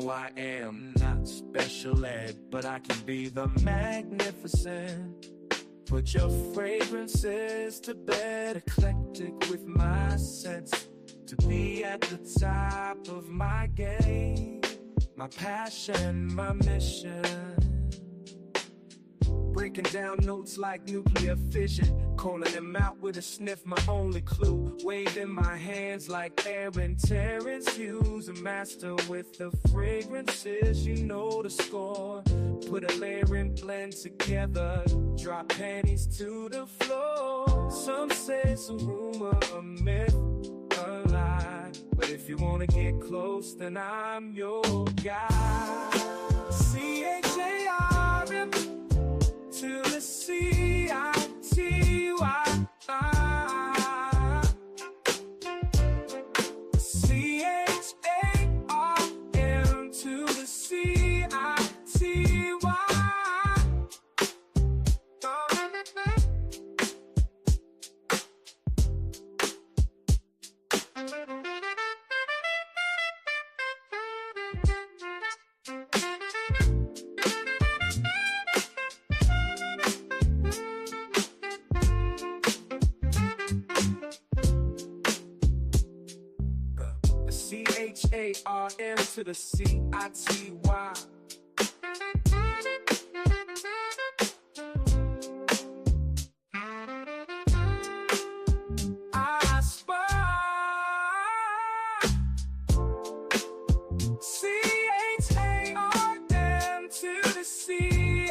now I am not special ed, but I can be the magnificent. Put your fragrances to bed, eclectic with my sense. To be at the top of my game, my passion, my mission. Breaking down notes like nuclear fission, calling them out with a sniff, my only clue. Waving my hands like Aaron Terrence Hughes, a master with the fragrances, you know the score. Put a layer and blend together, drop panties to the floor. Some say it's a rumor, a myth, a lie, but if you wanna get close, then I'm your guy. C-H-A-R-M to the C-I-T-Y. C-H-A-R-M to the C-I-T-Y. C-H-A-R-M to the C-I-T-Y. I spy C-H-A-R-M to the C-I-T-Y.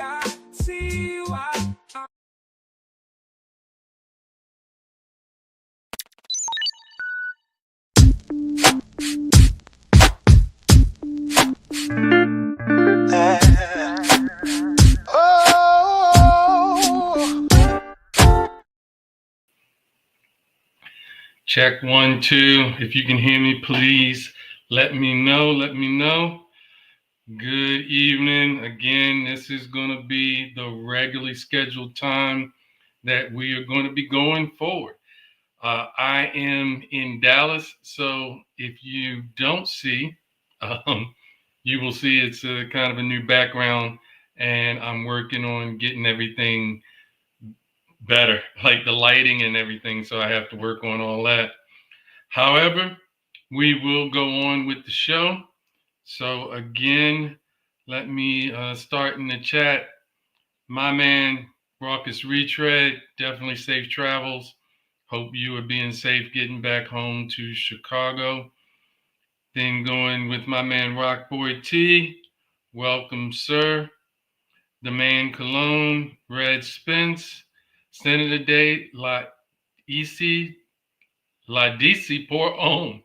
Check 1, 2. If you can hear me, please let me know. Let me know. Good evening. Again, this is going to be the regularly scheduled time that we are going to be going forward. I am in Dallas, so if you don't see, you will see it's a kind of a new background, and I'm working on getting everything better, like the lighting and everything, so I have to work on all that. However, we will go on with the show. So again, let me start in the chat. My man, Raucous Retread, definitely safe travels. Hope you are being safe getting back home to Chicago. Then going with my man, Rockboy T. Welcome, sir. The man Cologne, Red Spence. Senator Day, La DC Port Own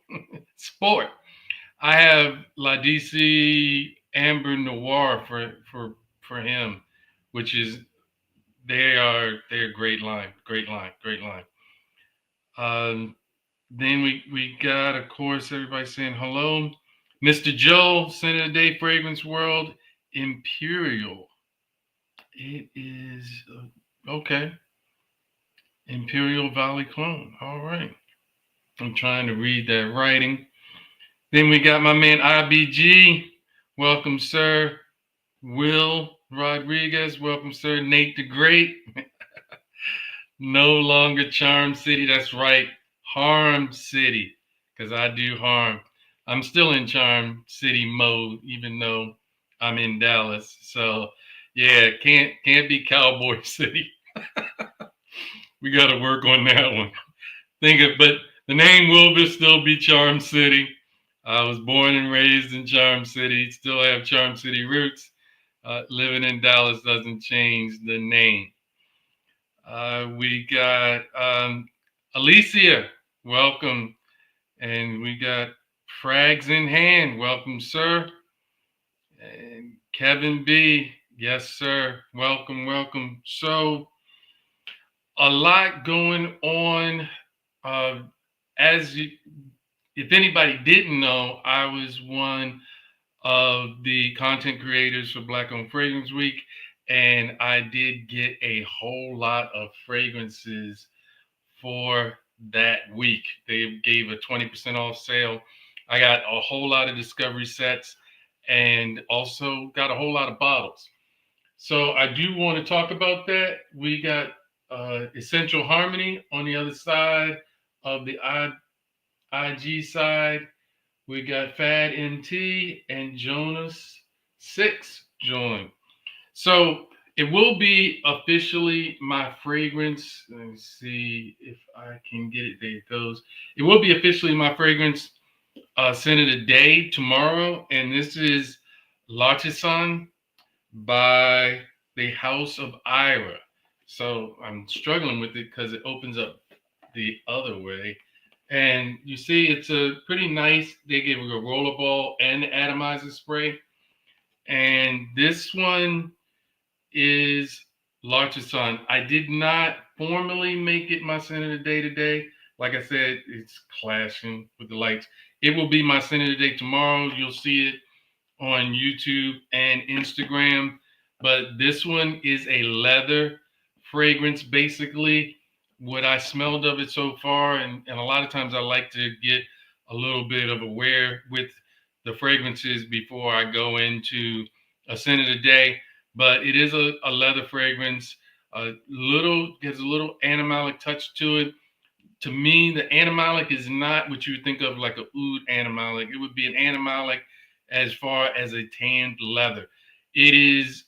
Sport. I have La DC Amber Noir for him, which is they're great line. Then we got, of course, everybody saying hello. Mr. Joe, Senator Day Fragrance World, Imperial. It is okay. Imperial Valley Clone. All right. I'm trying to read that writing. Then we got my man IBG. Welcome, sir. Will Rodriguez. Welcome, sir. Nate the Great. No longer Charm City. That's right. Harm City. Because I do harm. I'm still in Charm City mode, even though I'm in Dallas. So yeah, can't be Cowboy City. We got to work on that one. But the name will still be Charm City. I was born and raised in Charm City. Still have Charm City roots. Living in Dallas doesn't change the name. We got Alicia. Welcome. And we got Frags in Hand. Welcome, sir. And Kevin B. Yes, sir. Welcome. So, a lot going on. If anybody didn't know, I was one of the content creators for Black Owned Fragrance Week, and I did get a whole lot of fragrances for that week. They gave a 20% off sale. I got a whole lot of discovery sets, and also got a whole lot of bottles. So I do want to talk about that. We got Essential Harmony on the other side of the IG side. We got Fad MT and Jonas 6 join. So it will be officially my fragrance. Let me see if I can get it. There it goes. It will be officially my fragrance scent of the day tomorrow. And this is Lartisan by the House of Ira. So I'm struggling with it because it opens up the other way. And you see, it's a pretty nice. They give it a rollerball and the atomizer spray. And this one is Lartisan. I did not formally make it my scent of the day today. Like I said, it's clashing with the lights. It will be my scent of the day tomorrow. You'll see it on YouTube and Instagram. But this one is a leather fragrance, basically. What I smelled of it so far, and a lot of times I like to get a little bit of aware with the fragrances before I go into a scent of the day. But it is a leather fragrance. A little gets a little animalic touch to it. To me, the animalic is not what you would think of like a oud animalic. It would be an animalic as far as a tanned leather. It is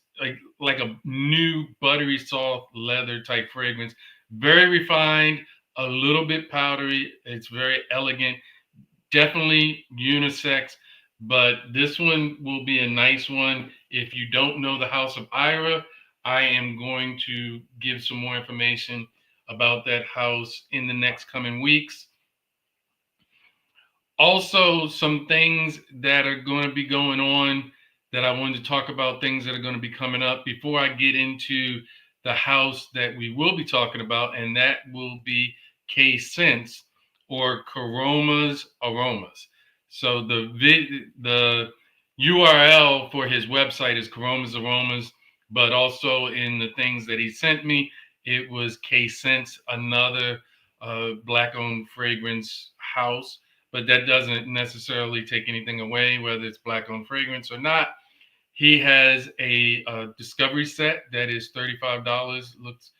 like a new buttery soft leather type fragrance. Very refined, a little bit powdery. It's very elegant, definitely unisex, but this one will be a nice one. If you don't know the House of Ira, I am going to give some more information about that house in the next coming weeks. Also, some things that are going to be going on that I wanted to talk about, things that are going to be coming up before I get into the house that we will be talking about, and that will be K Sense or Koromas Aromas. So the URL for his website is Koromas Aromas, but also in the things that he sent me, it was K Sense, another black-owned fragrance house, but that doesn't necessarily take anything away, whether it's black owned fragrance or not. He has a discovery set that is $35. Looks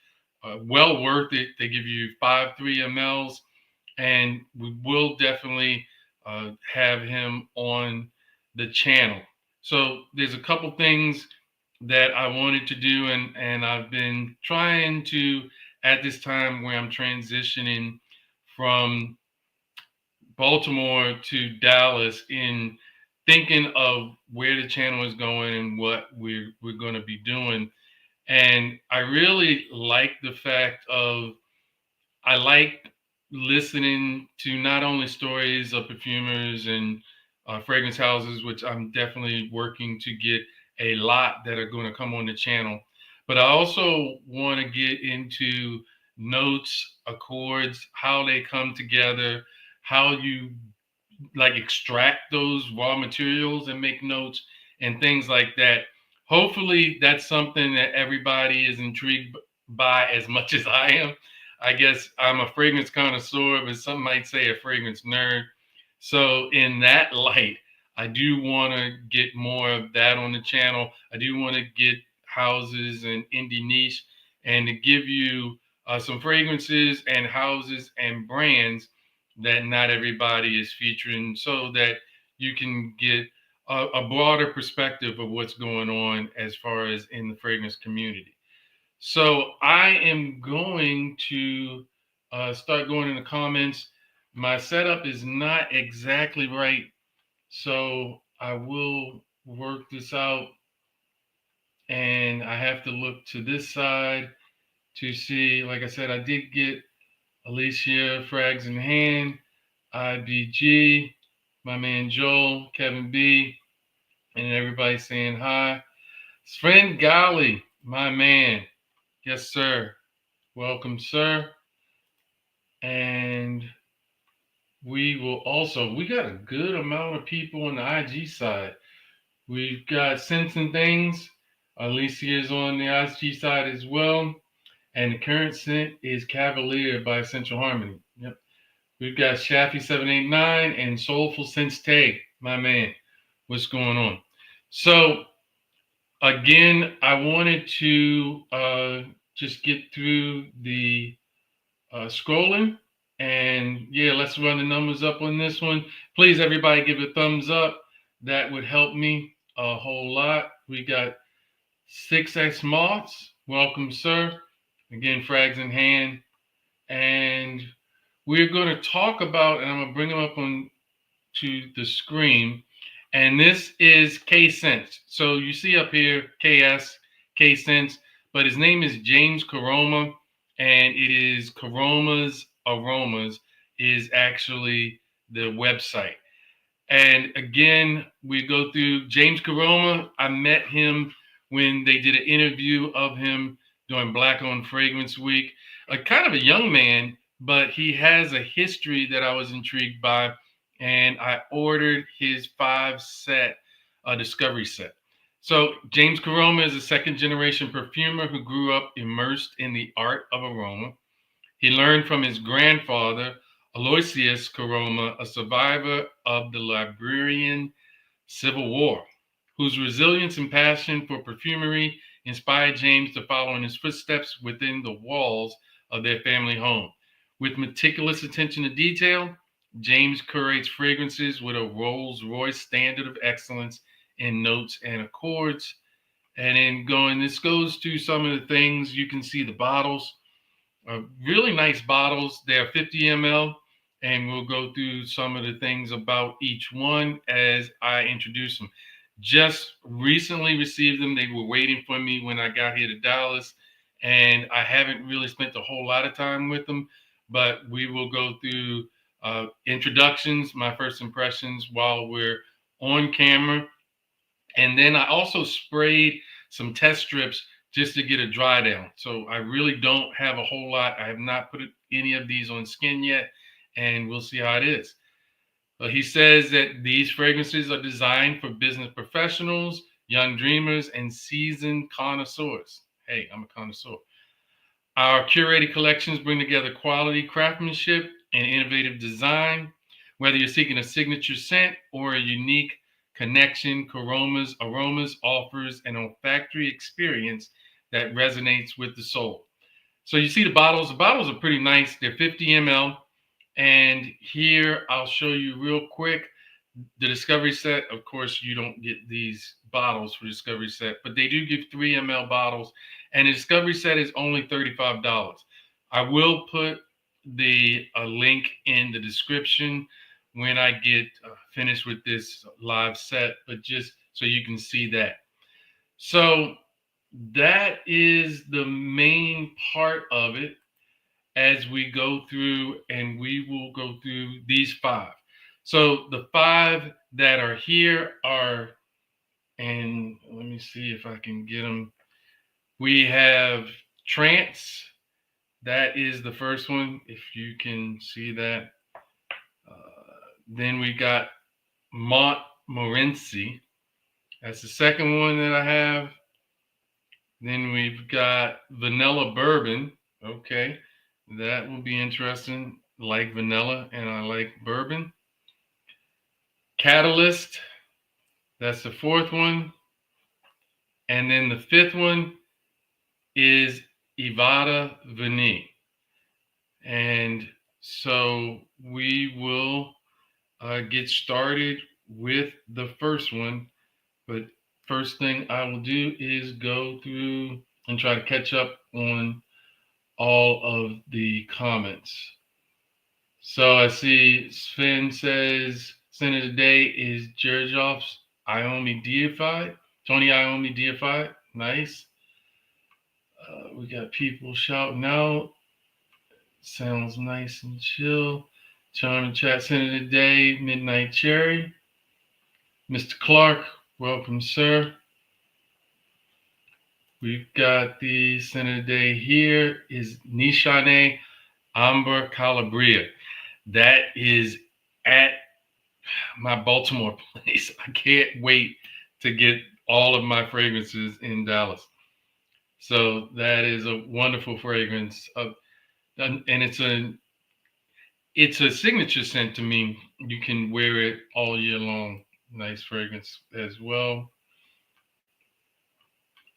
well worth it. They give you 5 3 mLs, and we will definitely have him on the channel. So there's a couple things that I wanted to do, and I've been trying to, at this time where I'm transitioning from Baltimore to Dallas, in thinking of where the channel is going and what we're going to be doing. And I really like the fact of I like listening to not only stories of perfumers and fragrance houses, which I'm definitely working to get a lot that are going to come on the channel, but I also want to get into notes, accords, how they come together, how you like extract those raw materials and make notes and things like that. Hopefully that's something that everybody is intrigued by as much as I am. I guess I'm a fragrance connoisseur, but some might say a fragrance nerd. So in that light, I do want to get more of that on the channel. I do want to get houses and indie niche and to give you some fragrances and houses and brands that not everybody is featuring, so that you can get a broader perspective of what's going on as far as in the fragrance community. So I am going to start going in the comments. My setup is not exactly right, so I will work this out. And I have to look to this side to see, like I said, I did get Alicia Frags in hand, IBG, my man Joel, Kevin B, and everybody saying hi. Sven Gali, my man. Yes, sir. Welcome, sir. And we got a good amount of people on the IG side. We've got Sense and Things. Alicia is on the IG side as well. And the current scent is Cavalier by Essential Harmony. Yep. We've got Shaffy 789 and Soulful Sense Tay, my man. What's going on? So again, I wanted to just get through the scrolling. And yeah, let's run the numbers up on this one. Please, everybody, give a thumbs up. That would help me a whole lot. We got 6X Moths. Welcome, sir. Again, frags in hand. And we're going to talk about, and I'm going to bring them up on to the screen. And this is K Sense. So you see up here KS, K Sense, but his name is James Koroma, and it is Koromas Aromas is actually the website. And again, we go through James Koroma. I met him when they did an interview of him during Black Owned Fragrance Week. A kind of a young man, but he has a history that I was intrigued by. And I ordered his 5 set discovery set. So James Koroma is a second generation perfumer who grew up immersed in the art of aroma. He learned from his grandfather, Aloysius Koroma, a survivor of the Liberian Civil War, whose resilience and passion for perfumery inspired James to follow in his footsteps within the walls of their family home. With meticulous attention to detail, James curates fragrances with a Rolls Royce standard of excellence in notes and accords. And in going, this goes to some of the things you can see the bottles. Really nice bottles. They're 50 ml, and we'll go through some of the things about each one as I introduce them. Just recently received them. They were waiting for me when I got here to Dallas, and I haven't really spent a whole lot of time with them, but we will go through introductions, my first impressions while we're on camera. And then I also sprayed some test strips just to get a dry down. So I really don't have a whole lot. I have not put any of these on skin yet, and we'll see how it is. He says that these fragrances are designed for business professionals, young dreamers, and seasoned connoisseurs. Hey, I'm a connoisseur. Our curated collections bring together quality craftsmanship and innovative design. Whether you're seeking a signature scent or a unique connection, Koromas Aromas offers an olfactory experience that resonates with the soul. So you see the bottles. The bottles are pretty nice. They're 50 ml. And here I'll show you real quick the Discovery set. Of course, you don't get these bottles for Discovery set, but they do give 3 ml bottles. And the Discovery set is only $35. I will put the link in the description when I get finished with this live set, but just so you can see that. So that is the main part of it as we go through, and we will go through these 5. So the 5 that are here are, and let me see if I can get them. We have Trance. That is the first one, if you can see that. Then we got Montmorensy. That's the second one that I have. Then we've got Vanilla Bourbon. Okay, that will be interesting. Like vanilla, and I like bourbon. Catalyst. That's the 4th one. And then the 5th one is Evada Vanillé. And so we will get started with the first one. But first thing I will do is go through and try to catch up on all of the comments. So I see Sven says, scent of the day is Jerjoff's Iomi Deified. Tony Iomi Deified. Nice. We got people shouting out. Sounds nice and chill. Charming chat, scent of the day, Midnight Cherry. Mr. Clark, welcome, sir. We've got the scent of the day here is Nishane Amber Calabria. That is at my Baltimore place. I can't wait to get all of my fragrances in Dallas. So that is a wonderful fragrance. And it's a signature scent to me. You can wear it all year long. Nice fragrance as well.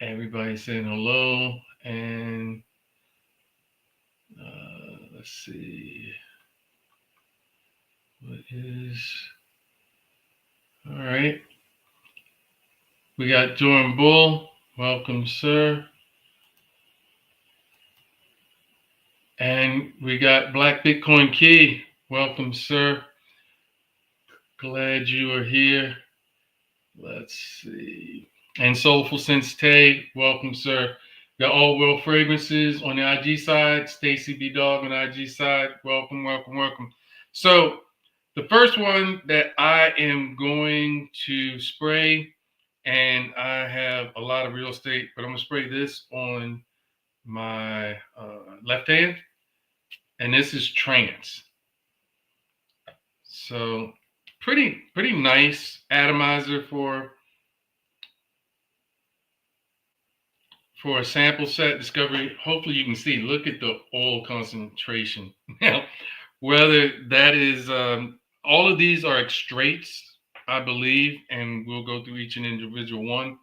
Everybody saying hello. And let's see. What is. All right. We got Jordan Bull. Welcome, sir. And we got Black Bitcoin Key. Welcome, sir. Glad you are here. Let's see. And Soulful Sense Tay. Welcome, sir. Got All World Fragrances on the IG side. Stacy B Dog on the IG side. Welcome, welcome, welcome. So the first one that I am going to spray, and I have a lot of real estate, but I'm going to spray this on my left hand. And this is Trance. So pretty nice atomizer for a sample set discovery. Hopefully you can see, look at the oil concentration. Now, whether that is, all of these are extraits, I believe, and we'll go through each and individual one.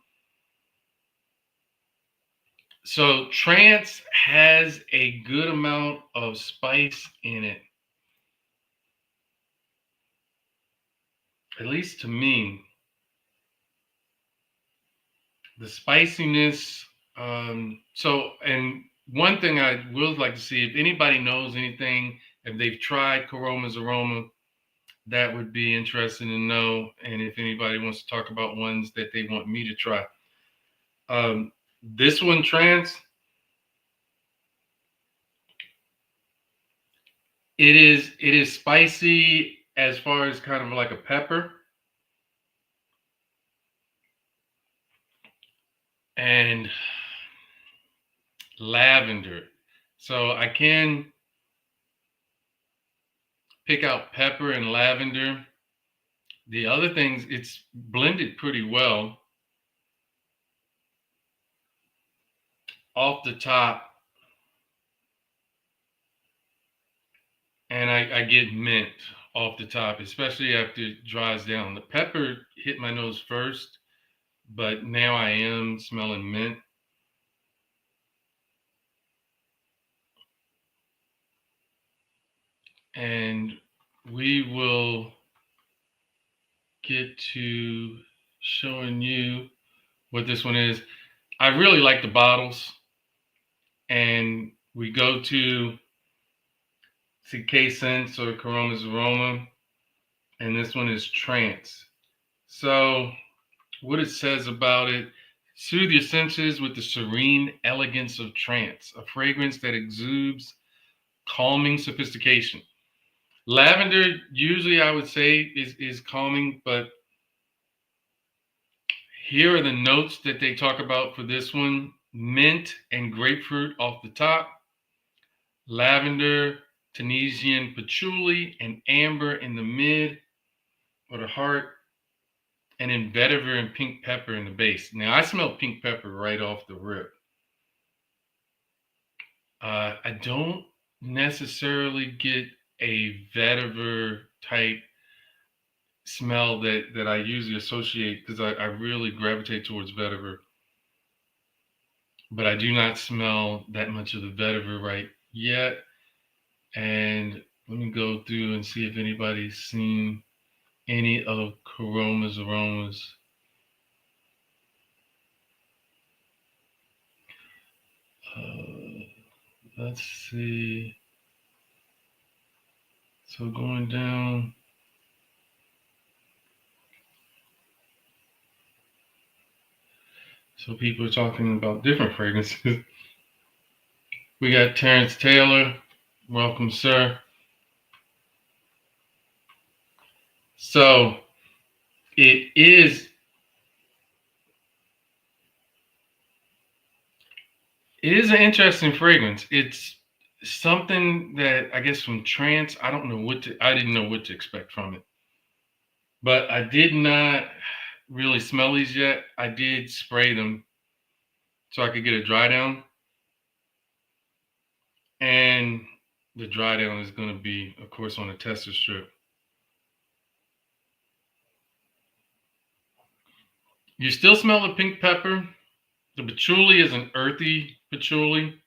So Trance has a good amount of spice in it. At least to me. The spiciness. And one thing I would like to see, if anybody knows anything, if they've tried Koromas Aroma, that would be interesting to know. And if anybody wants to talk about ones that they want me to try. This one, Trance, it is spicy as far as kind of like a pepper. And lavender. So I can pick out pepper and lavender. The other things, it's blended pretty well. Off the top, and I get mint off the top, especially after it dries down. The pepper hit my nose first, but now I am smelling mint. And we will get to showing you what this one is. I really like the bottles. And we go to CK Sense or Koromas Aroma. And this one is Trance. So what it says about it: soothe your senses with the serene elegance of trance, a fragrance that exudes calming sophistication. Lavender, usually I would say is calming, but here are the notes that they talk about for this one: mint and grapefruit off the top, lavender, Tunisian patchouli, and amber in the mid or the heart, and then vetiver and pink pepper in the base. Now I smell pink pepper right off the rip. I don't necessarily get a vetiver type smell that I usually associate, because I really gravitate towards vetiver. But I do not smell that much of the vetiver right yet. And let me go through and see if anybody's seen any of Koromas Aromas. Let's see. So going down. So people are talking about different fragrances. We got Terrence Taylor. Welcome, sir. So it is an interesting fragrance. It's something that I guess from Trance, I didn't know what to expect from it. But I did not really smell these yet. I did spray them so I could get a dry down. And the dry down is going to be, of course, on a tester strip. You still smell the pink pepper. The patchouli is an earthy patchouli.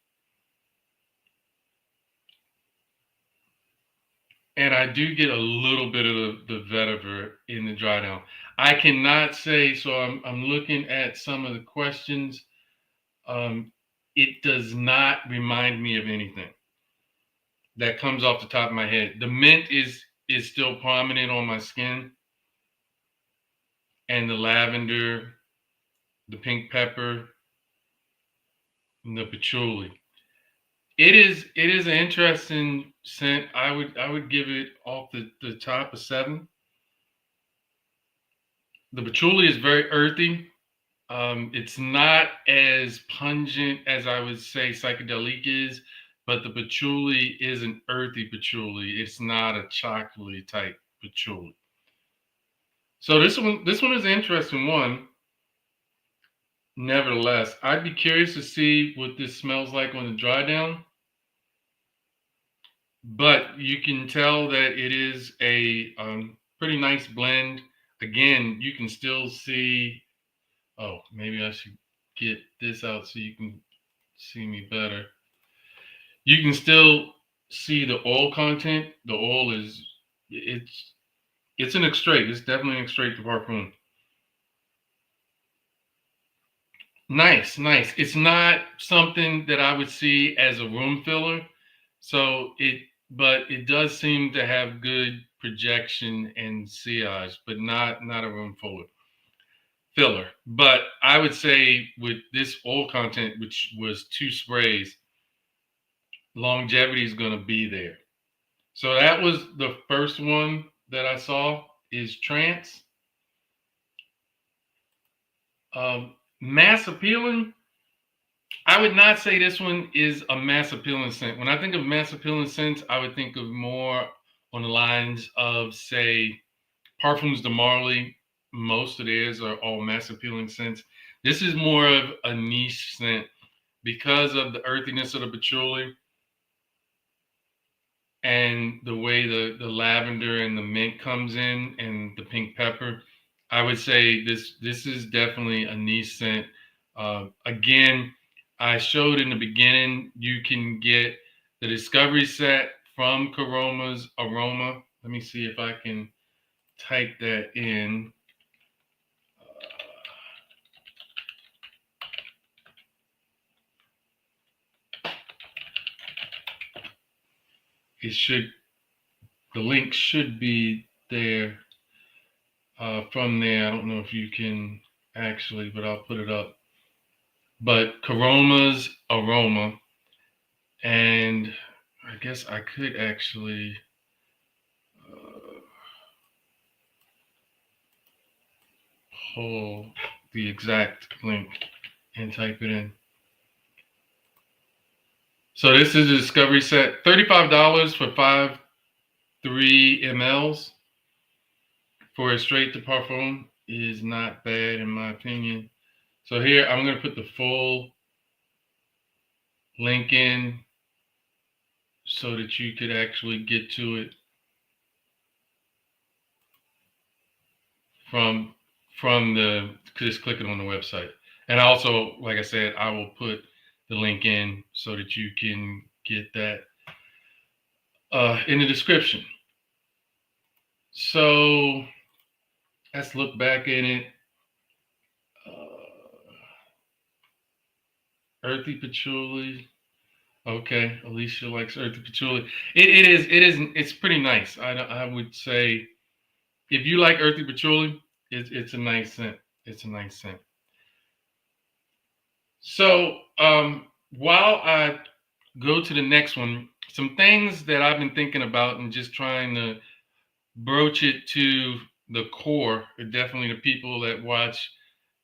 And I do get a little bit of the vetiver in the dry down. I cannot say, so I'm looking at some of the questions. It does not remind me of anything that comes off the top of my head. The mint is still prominent on my skin, and the lavender, the pink pepper, and the patchouli. It is an interesting scent. I would give it off the top a 7. The patchouli is very earthy. It's not as pungent as I would say psychedelic is, but the patchouli is an earthy patchouli. It's not a chocolatey type patchouli. So this one is an interesting one. Nevertheless, I'd be curious to see what this smells like on the dry down. But you can tell that it is a pretty nice blend. Again, you can still see. Oh, maybe I should get this out so you can see me better. You can still see the oil content. The oil is it's an extrait. It's definitely an extrait to parfum. Nice, nice. It's not something that I would see as a room filler. But it does seem to have good projection and sillage, but not a room filler. But I would say with this oil content, which was 2 sprays, longevity is going to be there. So that was the first one that I saw is Trance. Mass appealing. I would not say this one is a mass appealing scent. When I think of mass appealing scents, I would think of more on the lines of, say, Parfums de Marly. Most of theirs are all mass appealing scents. This is more of a niche scent because of the earthiness of the patchouli and the way the lavender and the mint comes in and the pink pepper. I would say this is definitely a niche scent. Again, I showed in the beginning you can get the discovery set from Koromas Aroma. Let me see if I can type that in. The link should be there from there. I don't know if you can actually, but I'll put it up. But Koromas Aroma, and I guess I could actually pull the exact link and type it in. So this is a discovery set, $35 for 3 mLs for a straight to parfum is not bad in my opinion. So here I'm going to put the full link in so that you could actually get to it from the just clicking on the website. And also, like I said, I will put the link in so that you can get that in the description. So let's look back in it. Earthy patchouli. Okay, Alicia likes earthy patchouli. It's pretty nice. I would say if you like earthy patchouli, it's a nice scent. It's a nice scent. So while I go to the next one, some things that I've been thinking about and just trying to broach it to the core, definitely the people that watch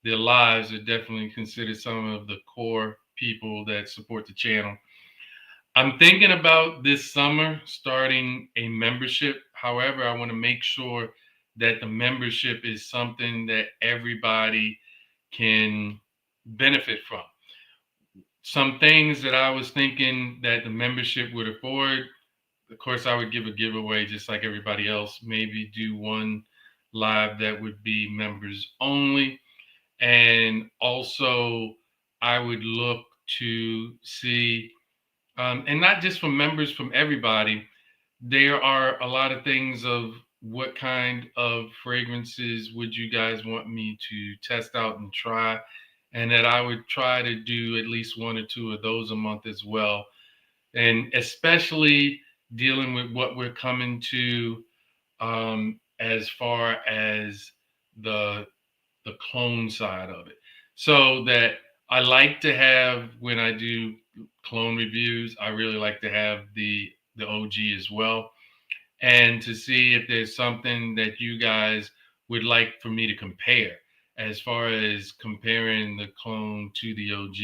their lives are definitely considered some of the core people that support the channel. I'm thinking about this summer starting a membership. However, I want to make sure that the membership is something that everybody can benefit from. Some things that I was thinking that the membership would afford. Of course, I would give a giveaway just like everybody else. Maybe do one live that would be members only. And also I would look to see, and not just from members, from everybody, there are a lot of things of what kind of fragrances would you guys want me to test out and try, and that I would try to do at least one or two of those a month as well. And especially dealing with what we're coming to, as far as the the clone side of it. So that I like to have, when I do clone reviews, I really like to have the OG as well, and to see if there's something that you guys would like for me to compare, as far as comparing the clone to the OG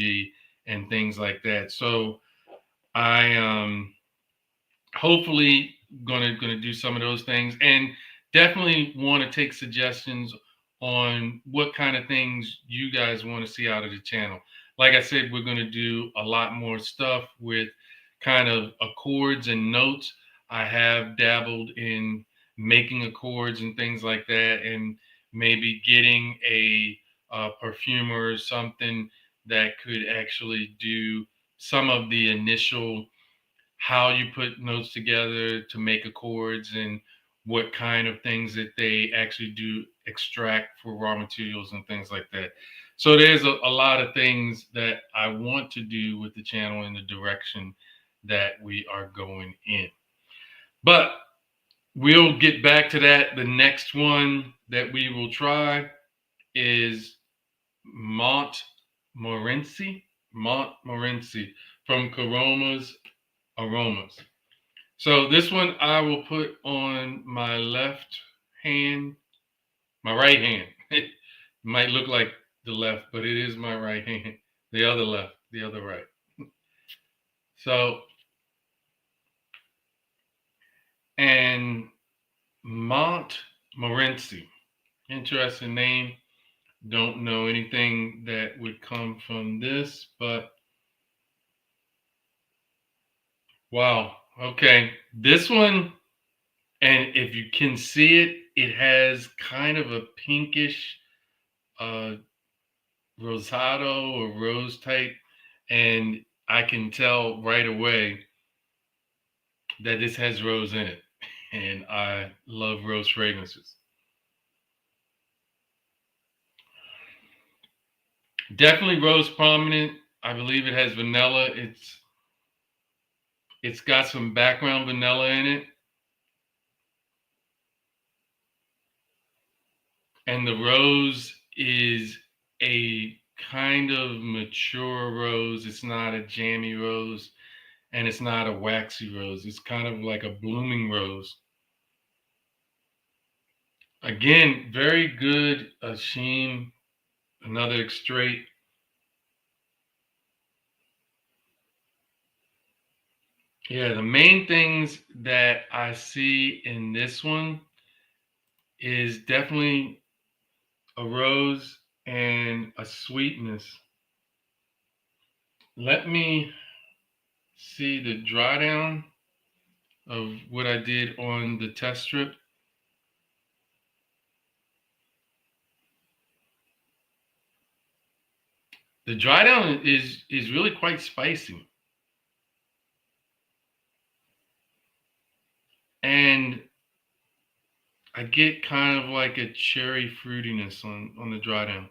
and things like that. So I hopefully gonna do some of those things, and definitely want to take suggestions on what kind of things you guys want to see out of the channel. Like I said, we're gonna do a lot more stuff with kind of accords and notes. I have dabbled in making accords and things like that, and maybe getting a perfumer or something that could actually do some of the initial, how you put notes together to make accords, and what kind of things that they actually do extract for raw materials and things like that. So there's a lot of things that I want to do with the channel in the direction that we are going in. But we'll get back to that. The next one that we will try is Montmorency. Montmorency from Koromas Aromas. So this one I will put on my left hand, my right hand. It might look like the left, but it is my right hand. The other left, the other right. So, and Montmorency, interesting name. Don't know anything that would come from this, but wow. Okay, this one, and if you can see it, it has kind of a pinkish, uh, rosado or rose type, and I can tell right away that this has rose in it, and I love rose fragrances. Definitely rose prominent. I believe it has vanilla. It's got some background vanilla in it, and the rose is a kind of mature rose. It's not a jammy rose, and it's not a waxy rose. It's kind of like a blooming rose. Again, very good sheen, another straight. Yeah, the main things that I see in this one is definitely a rose and a sweetness. Let me see the dry down of what I did on the test strip. The dry down is really quite spicy. And I get kind of like a cherry fruitiness on the dry down.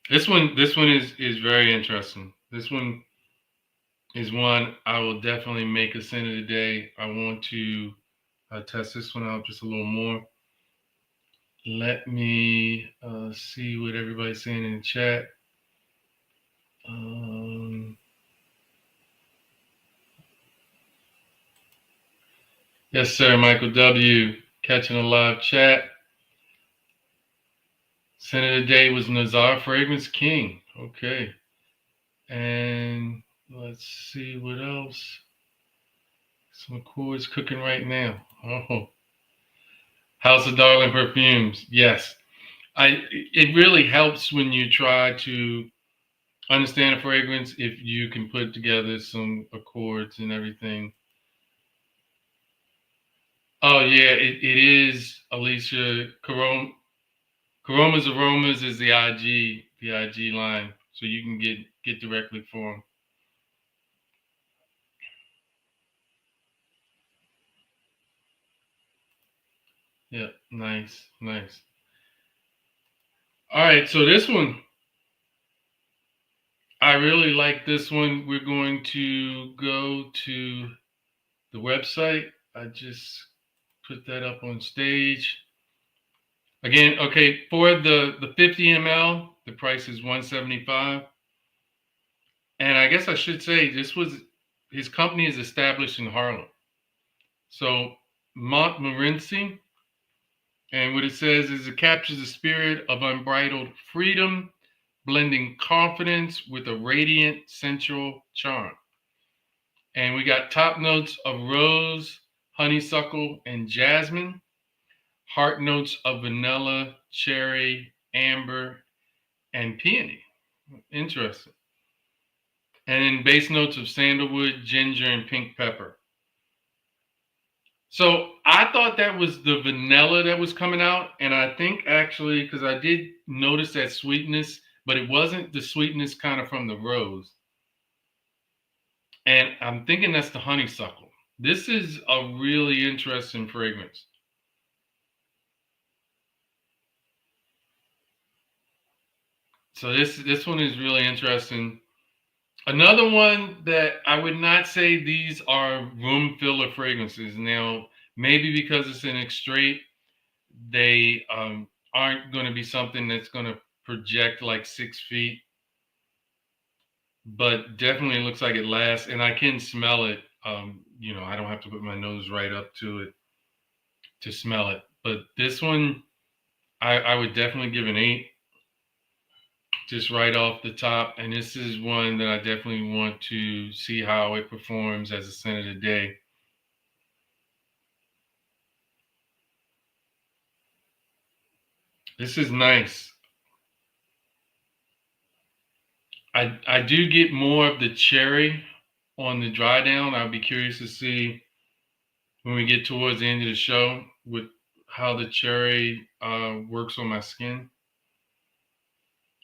This one is very interesting. This one is one I will definitely make a scent of the day. I want to test this one out just a little more. Let me see what everybody's saying in the chat. Yes, sir, Michael W. Catching a live chat. Scent of the day was Nazar Fragrance King. Okay. And let's see what else. Some chords cooking right now. Oh. House of Darling Perfumes. Yes. It really helps when you try to understand a fragrance if you can put together some accords and everything. Oh yeah, it is Alicia. Koromas Aromas is the IG line, so you can get directly for them. Yeah, nice, nice. All right, so this one, I really like this one. We're going to go to the website. I just put that up on stage. Again, okay, for the 50 ml, the price is 175. And I guess I should say this was his company is established in Harlem. So Montmorency, and what it says is it captures the spirit of unbridled freedom, blending confidence with a radiant sensual charm. And we got top notes of rose, honeysuckle, and jasmine, heart notes of vanilla, cherry, amber, and peony. Interesting. And then base notes of sandalwood, ginger, and pink pepper. So I thought that was the vanilla that was coming out. And I think actually, because I did notice that sweetness, but it wasn't the sweetness kind of from the rose. And I'm thinking that's the honeysuckle. This is a really interesting fragrance. So this one is really interesting. Another one that I would not say these are room filler fragrances. Now, maybe because it's an extrait, they aren't going to be something that's going to project like 6 feet, but definitely looks like it lasts, and I can smell it. I don't have to put my nose right up to it to smell it. But this one, I would definitely give an 8, just right off the top. And this is one that I definitely want to see how it performs as a scent of the day. This is nice. I do get more of the cherry on the dry down. I'll be curious to see when we get towards the end of the show with how the cherry works on my skin.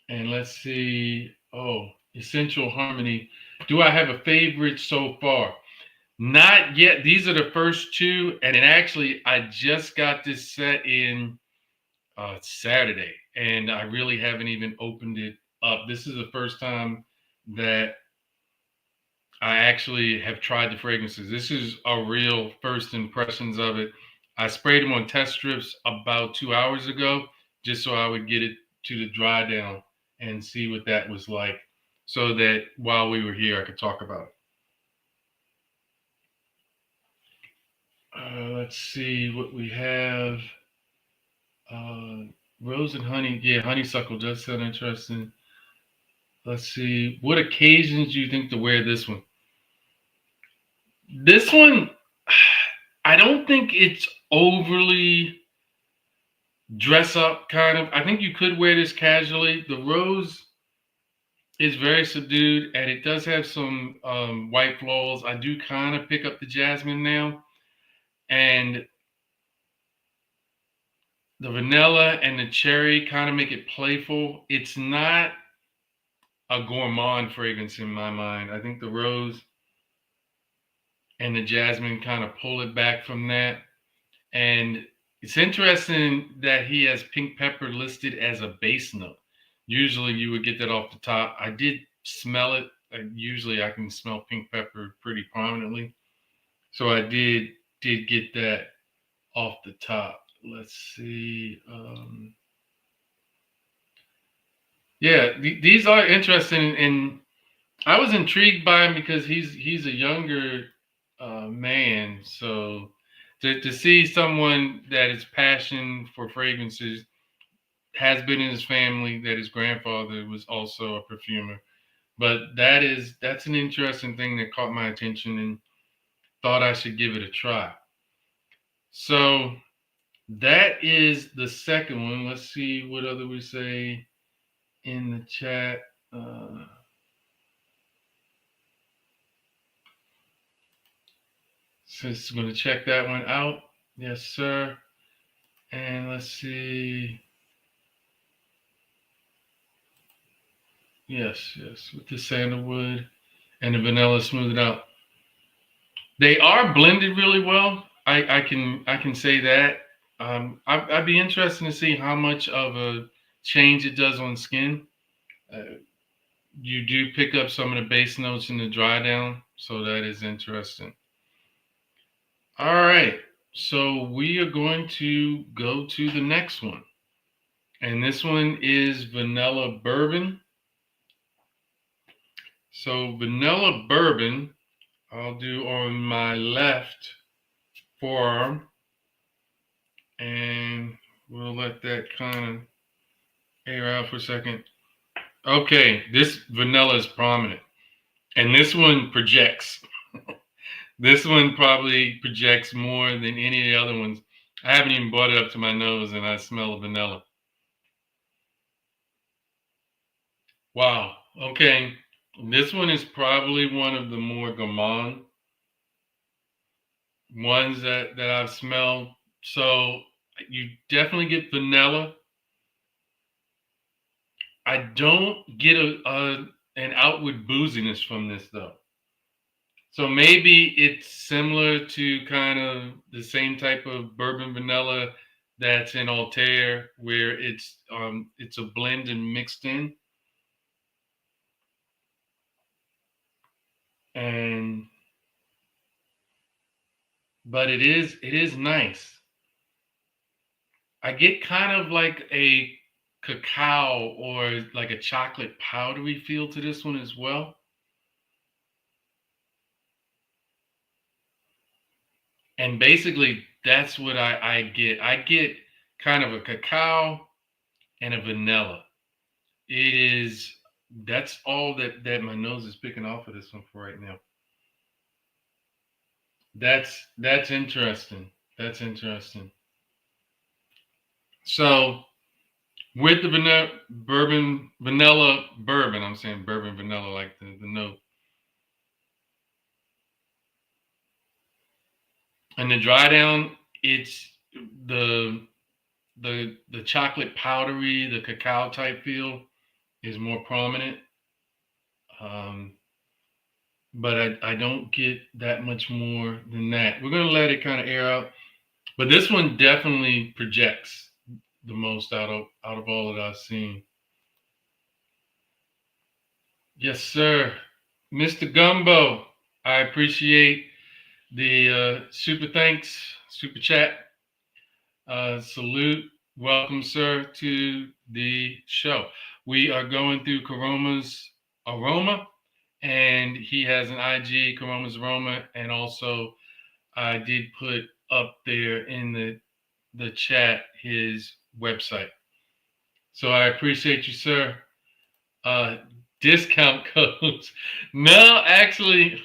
And let's see. Oh, Essential Harmony. Do I have a favorite so far? Not yet. These are the first two. And then actually, I just got this set in Saturday, and I really haven't even opened it up. This is the first time that I actually have tried the fragrances. This is a real first impressions of it. I sprayed them on test strips about 2 hours ago, just so I would get it to the dry down and see what that was like, so that while we were here, I could talk about it. Let's see what we have. Uh, Rose and honey. Yeah, honeysuckle does sound interesting. Let's see. What occasions do you think to wear this one? This one, I don't think it's overly dress up kind of. I think you could wear this casually. The rose is very subdued, and it does have some white florals. I do kind of pick up the jasmine now, and the vanilla and the cherry kind of make it playful. It's not a gourmand fragrance in my mind. I think the rose and the jasmine kind of pull it back from that. And it's interesting that he has pink pepper listed as a base note. Usually you would get that off the top. I did smell it. Usually I can smell pink pepper pretty prominently. So I did get that off the top. Let's see. Yeah, these are interesting, and I was intrigued by him because he's a younger man. So to see someone that is passion for fragrances has been in his family, that his grandfather was also a perfumer. But that's an interesting thing that caught my attention and thought I should give it a try. So that is the second one. Let's see what other we say in the chat. Since I'm going to check that one out. Yes, sir. And let's see. Yes, yes, with the sandalwood and the vanilla smoothed out. They are blended really well. I can say that. I'd be interested to see how much of a change it does on skin. Uh, you do pick up some of the base notes in the dry down, so that is interesting. All right, so we are going to go to the next one, and this one is vanilla bourbon. So vanilla bourbon, I'll do on my left forearm, and we'll let that kind of air out for a second. Okay, this vanilla is prominent, and this one projects. This one probably projects more than any of the other ones. I haven't even brought it up to my nose, and I smell the vanilla. Wow. Okay, this one is probably one of the more gourmand ones that I've smelled. So you definitely get vanilla. I don't get an outward booziness from this though. So maybe it's similar to kind of the same type of bourbon vanilla that's in Altair, where it's a blend and mixed in, and but it is nice. I get kind of like a cacao or like a chocolate powdery feel to this one as well. And basically, that's what I get. I get kind of a cacao and a vanilla. It is that's all that my nose is picking off of this one for right now. That's interesting. That's interesting. So with the vanilla bourbon, I'm saying bourbon vanilla like the note. And the dry down, it's the the chocolate powdery, the cacao type feel is more prominent. Um, but I don't get that much more than that. We're gonna let it kind of air out. But this one definitely projects the most out of all that I've seen. Yes, sir. Mr. Gumbo, I appreciate the super thanks, super chat. Salute. Welcome, sir, to the show. We are going through Koromas Aroma, and he has an IG, Koromas Aroma, and also I did put up there in the chat his website. So I appreciate you, sir. Uh, Discount codes. No, actually,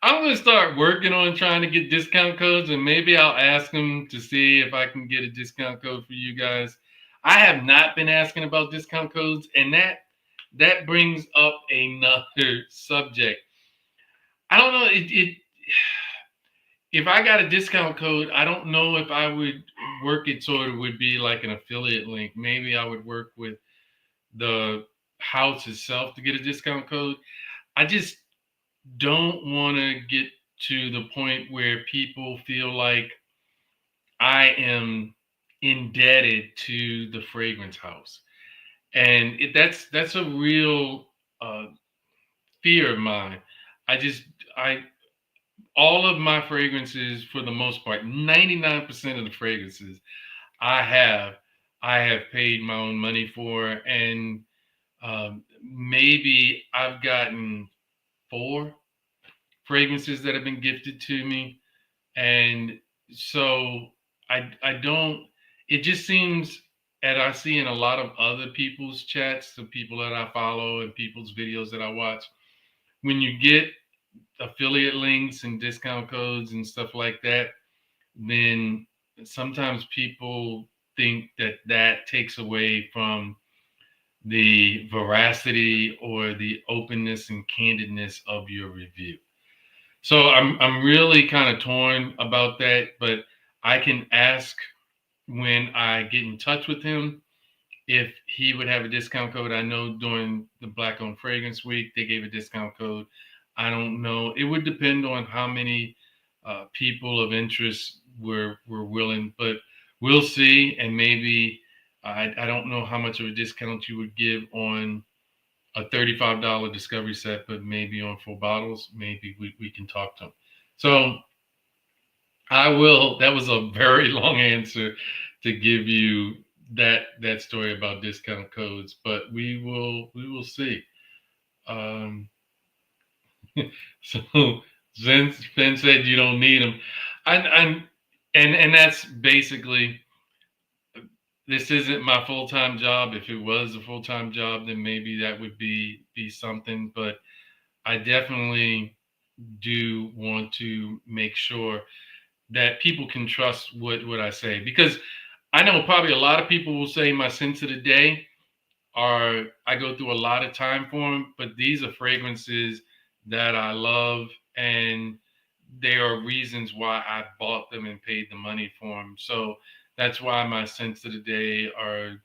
I'm gonna start working on trying to get discount codes, and maybe I'll ask them to see if I can get a discount code for you guys. I have not been asking about discount codes, and that brings up another subject. I don't know. If I got a discount code, I don't know if I would work it so it would be like an affiliate link. Maybe I would work with the house itself to get a discount code. I just don't want to get to the point where people feel like I am indebted to the fragrance house, and that's a real fear of mine. I just I all of my fragrances, for the most part, 99% of the fragrances I have, I have paid my own money for, and maybe I've gotten four fragrances that have been gifted to me, and so I don't. It just seems, and I see in a lot of other people's chats, the people that I follow and people's videos that I watch, when you get affiliate links and discount codes and stuff like that, then sometimes people think that takes away from the veracity or the openness and candidness of your review. So I'm really kind of torn about that, but I can ask when I get in touch with him if he would have a discount code. I know during the Black Owned Fragrance Week, they gave a discount code. I don't know. It would depend on how many people of interest were willing, but we'll see. And maybe I don't know how much of a discount you would give on a $35 discovery set, but maybe on 4 bottles, maybe we can talk to him. So I will. That was a very long answer to give you that story about discount codes, but we will see. Um, so since Finn said you don't need them, I'm and that's basically, this isn't my full time job. If it was a full time job, then maybe that would be something. But I definitely do want to make sure that people can trust what I say, because I know probably a lot of people will say my scents of the day are, I go through a lot of time for them, but these are fragrances that I love, and they are reasons why I bought them and paid the money for them. So that's why my scents of the day are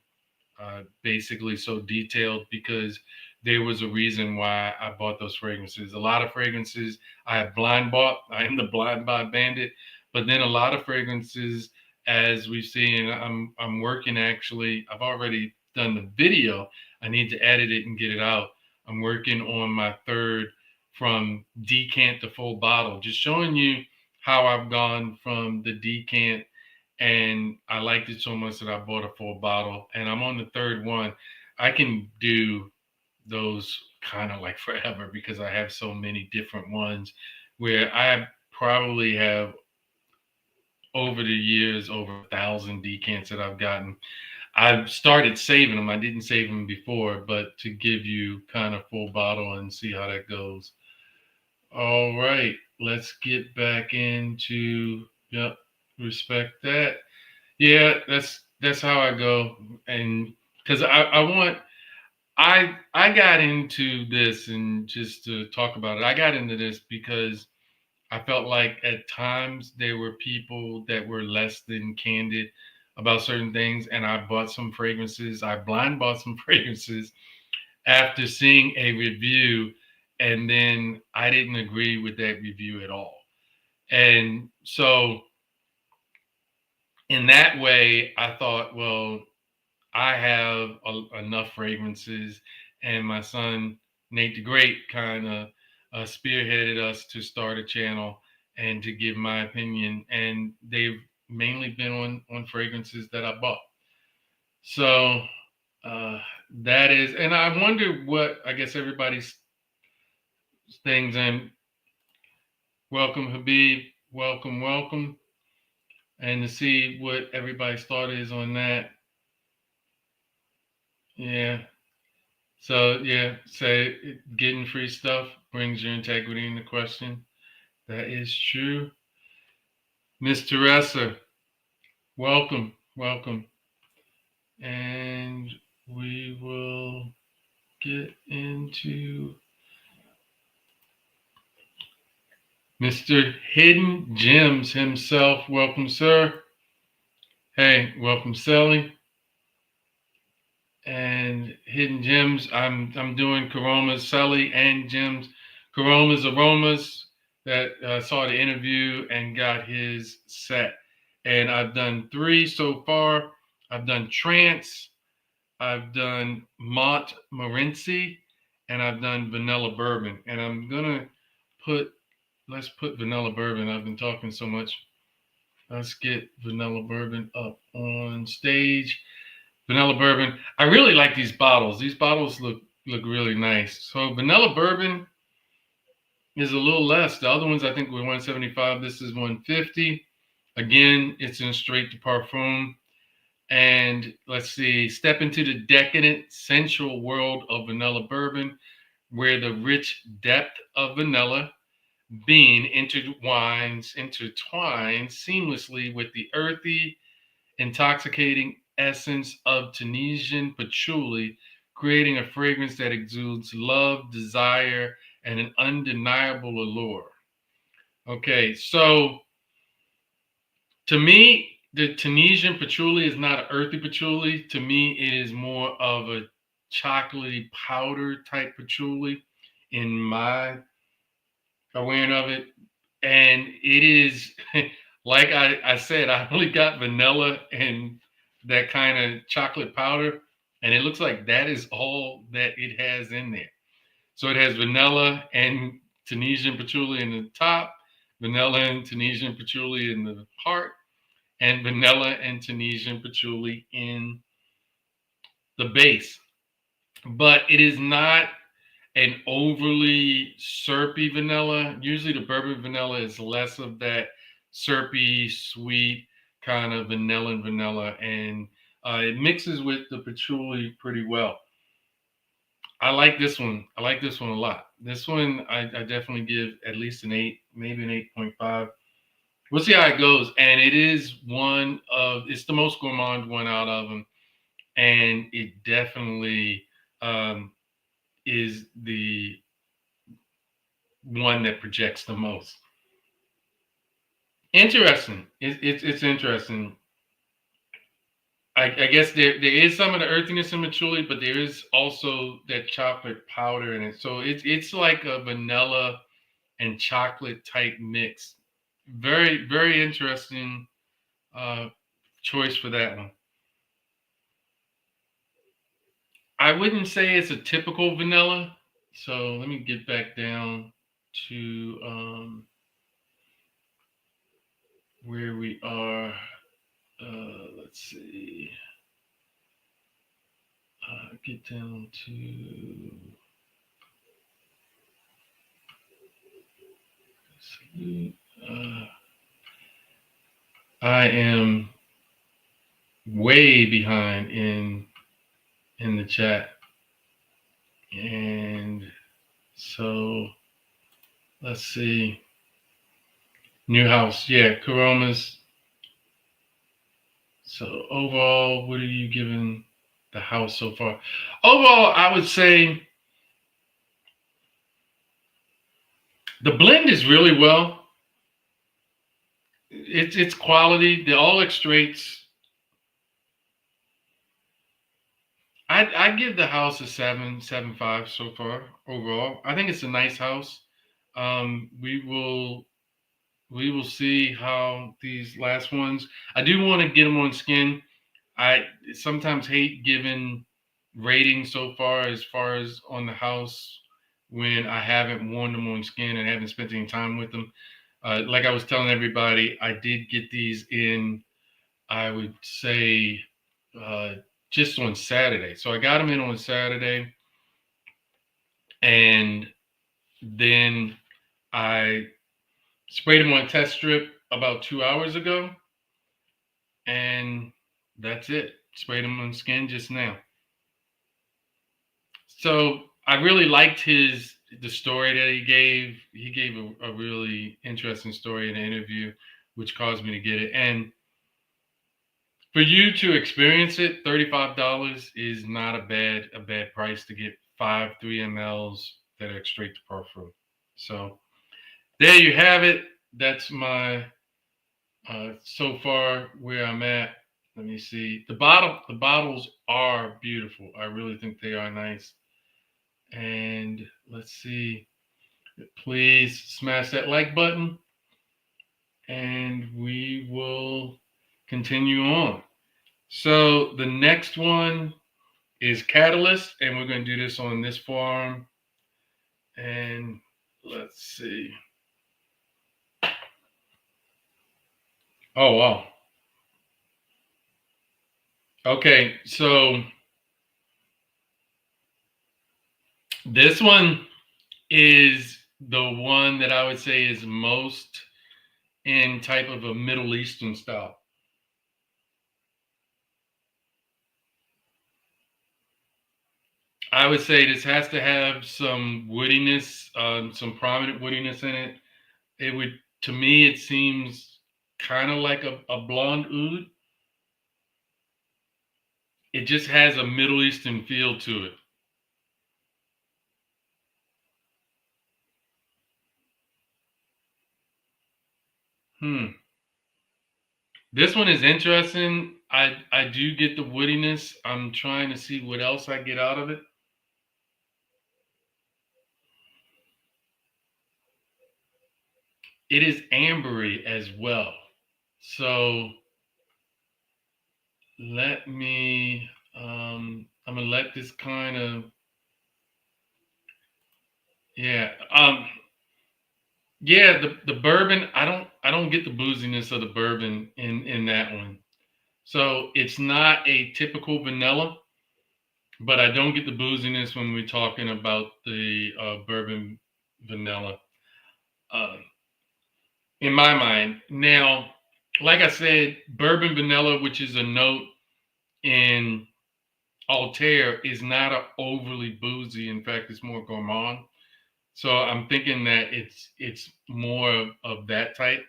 basically so detailed, because there was a reason why I bought those fragrances. A lot of fragrances I have blind bought. I am the blind buy bandit. But then a lot of fragrances, as we've seen, I'm working actually. I've already done the video. I need to edit it and get it out. I'm working on my third from decant to full bottle, just showing you how I've gone from the decant, and I liked it so much that I bought a full bottle, and I'm on the third one. I can do those kind of like forever, because I have so many different ones where I probably have over the years over 1,000 decants that I've gotten. I've started saving them. I didn't save them before, but to give you kind of full bottle and see how that goes. All right, let's get back into, yep, respect that. Yeah, that's how I go, and because I want, I got into this, and just to talk about it, I got into this because I felt like at times there were people that were less than candid about certain things, and I bought some fragrances. I blind bought some fragrances after seeing a review, and then I didn't agree with that review at all. And so in that way, I thought, well, I have enough fragrances, and my son Nate the Great kind of spearheaded us to start a channel and to give my opinion, and they've mainly been on fragrances that I bought. So uh, that is, and I wonder what, I guess, everybody's things. And welcome Habib, welcome, and to see what everybody's thought is on that. Yeah. So yeah, say getting free stuff brings your integrity into question. That is true. Miss Teresa, welcome. And we will get into Mr. Hidden Gems himself. Welcome, sir. Hey, welcome, Sally. And Hidden Gems, I'm doing Koromas, Sally, and Gems. Koromas Aromas, that saw the interview and got his set. And I've done 3 so far. I've done Trance, I've done Montmorensy, and I've done Vanilla Bourbon. And I'm gonna let's put Vanilla Bourbon. I've been talking so much. Let's get Vanilla Bourbon up on stage. Vanilla Bourbon. I really like these bottles. These bottles look really nice. So Vanilla Bourbon is a little less. The other ones I think were 175. This is 150. Again, it's in straight to parfum. And let's see, step into the decadent, sensual world of vanilla bourbon, where the rich depth of vanilla bean intertwines seamlessly with the earthy, intoxicating essence of Tunisian patchouli, creating a fragrance that exudes love, desire, and an undeniable allure. Okay, so To me, the Tunisian patchouli is not an earthy patchouli. To me, it is more of a chocolatey powder type patchouli in my awareness of it. And it is, like I said, I only got vanilla and that kind of chocolate powder. And it looks like that is all that it has in there. So it has vanilla and Tunisian patchouli in the top, vanilla and Tunisian patchouli in the heart, and vanilla and Tunisian patchouli in the base. But it is not an overly syrupy vanilla. Usually the bourbon vanilla is less of that syrupy, sweet kind of vanilla, and it mixes with the patchouli pretty well. I like this one. I like this one a lot. This one I definitely give at least an 8, maybe an 8.5. We'll see how it goes. And it is it's the most gourmand one out of them. And it definitely um, is the one that projects the most. Interesting. It's interesting. I guess there is some of the earthiness in patchouli, but there is also that chocolate powder in it. So it's like a vanilla and chocolate type mix. Very, very interesting uh, choice for that one. I wouldn't say it's a typical vanilla. So let me get back down to where we are. Let's see. Get down to uh, I am way behind in the chat, and so let's see. New house, yeah, Koromas. So overall, what are you giving the house so far? Overall, I would say the blend is really well. It's quality. The all extracts. I give the house a 7.75 so far overall. I think it's a nice house. We will see how these last ones. I do want to get them on skin. I sometimes hate giving ratings so far as on the house when I haven't worn them on skin and haven't spent any time with them. Like I was telling everybody, I did get these in, I would say, uh, just on Saturday. So I got them in on Saturday, and then I sprayed them on a test strip about 2 hours ago, and that's it. Sprayed them on skin just now. So I really liked the story that he gave. He gave a really interesting story in an interview, which caused me to get it. And for you to experience it, $35 is not a bad price to get 5 3 mLs that are straight to parfum. So there you have it. That's my so far where I'm at. Let me see. The bottles are beautiful. I really think they are nice. And let's see. Please smash that like button, and we will continue on. So the next one is Catalyst, and we're going to do this on this farm. And let's see. Oh, wow. Okay, so this one is the one that I would say is most in type of a Middle Eastern style. I would say this has to have some woodiness, some prominent woodiness in it. It would, to me, it seems kind of like a blonde oud. It just has a Middle Eastern feel to it. Hmm. This one is interesting. I do get the woodiness. I'm trying to see what else I get out of it. It is ambery as well. So let me I'm gonna let this kind of yeah. Yeah, the bourbon, I don't get the booziness of the bourbon in that one. So it's not a typical vanilla, but I don't get the booziness when we're talking about the bourbon vanilla. Uh, in my mind. Now, like I said, bourbon vanilla, which is a note in Altair, is not a overly boozy. In fact, it's more gourmand. So I'm thinking that it's more of that type.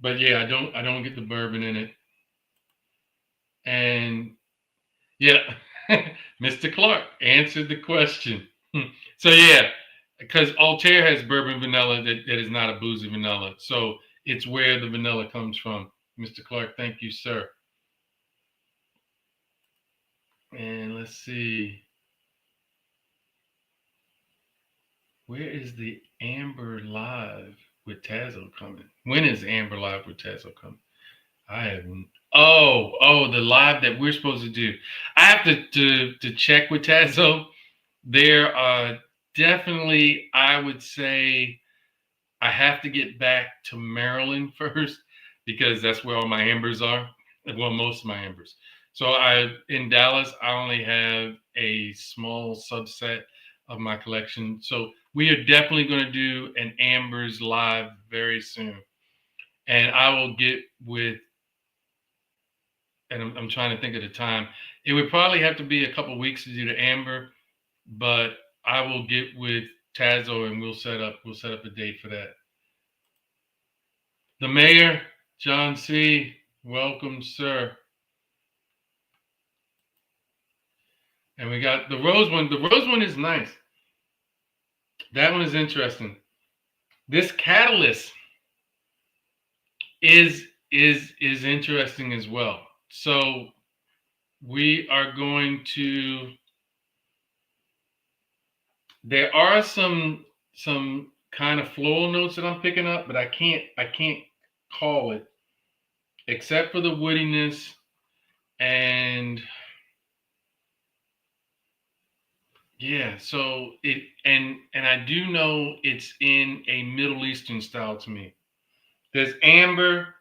But yeah, I don't get the bourbon in it. And yeah, Mr. Clark answered the question. So yeah, because Altair has bourbon vanilla that is not a boozy vanilla. So it's where the vanilla comes from. Mr. Clark, thank you, sir. And let's see. Where is the Amber Live with Tazo coming? When is Amber Live with Tazo coming? I haven't. Oh, the live that we're supposed to do. I have to check with Tazo. There are definitely, I would say, I have to get back to Maryland first because that's where all my ambers are. Well, most of my ambers. So I in Dallas, I only have a small subset of my collection. So we are definitely going to do an ambers live very soon, and I will get with. And I'm trying to think of the time. It would probably have to be a couple weeks to do the amber, but I will get with Tazo and we'll set up a date for that. The mayor, John C. Welcome, sir. And we got the rose one. The rose one is nice. That one is interesting. This catalyst is interesting as well. So we are going to. There are some kind of floral notes that I'm picking up, but I can't call it except for the woodiness and yeah. So and I do know it's in a Middle Eastern style to me. There's amber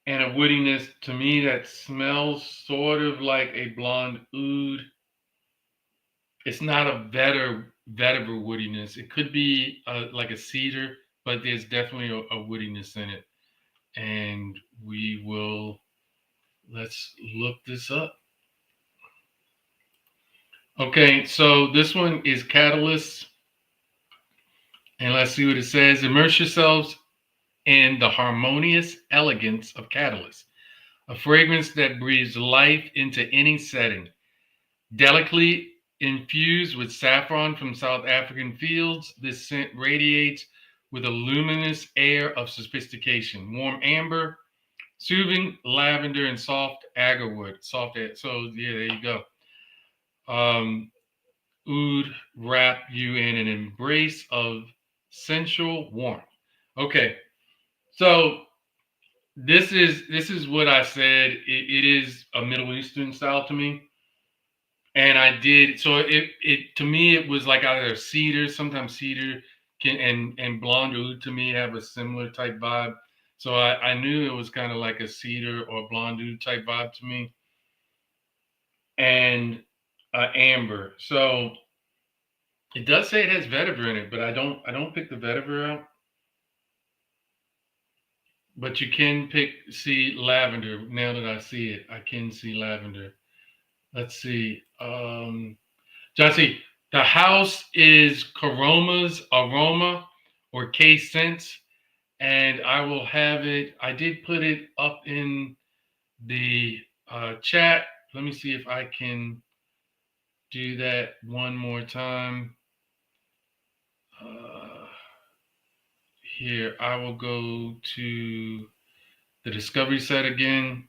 and a woodiness to me that smells sort of like a blonde oud. It's not a vetiver woodiness. It could be like a cedar, but there's definitely a woodiness in it. And we will let's look this up. Okay, so this one is Catalyst, and let's see what it says. Immerse yourselves in the harmonious elegance of Catalyst, a fragrance that breathes life into any setting. Delicately infused with saffron from South African fields, this scent radiates with a luminous air of sophistication. Warm amber, soothing lavender, and soft agarwood. So yeah, there you go. Um, Oud wrap you in an embrace of sensual warmth. Okay, so this is what I said. It is a Middle Eastern style to me, and I did so. It to me it was like either cedar. Sometimes cedar can and blonde oud to me have a similar type vibe. So I knew it was kind of like a cedar or blonde oud type vibe to me, and amber. So it does say it has vetiver in it, but I don't pick the vetiver out. But you can see lavender. Now that I see it, I can see lavender. Let's see. John C. The house is Koromas Aroma or K Sense, and I will have it. I did put it up in the chat. Let me see if I can do that one more time. Uh, here, I will go to the discovery set again,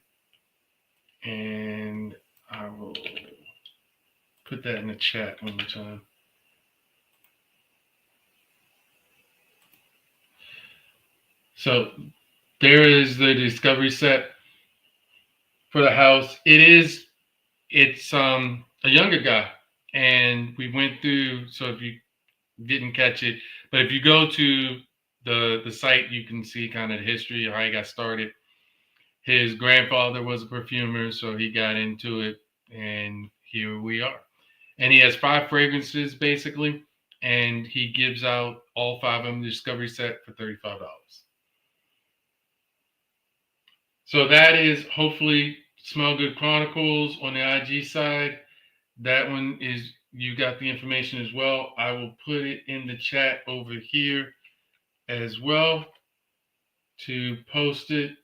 and I will put that in the chat one more time. So there is the discovery set for the house. It's a younger guy, and we went through. So if you didn't catch it, but if you go to the site, you can see kind of the history of how he got started. His grandfather was a perfumer, so he got into it, and here we are. And he has 5 fragrances basically, and he gives out all 5 of them the discovery set for $35. So that is hopefully Smell Good Chronicles on the IG side. That one is, you got the information as well. I will put it in the chat over here as well to post it.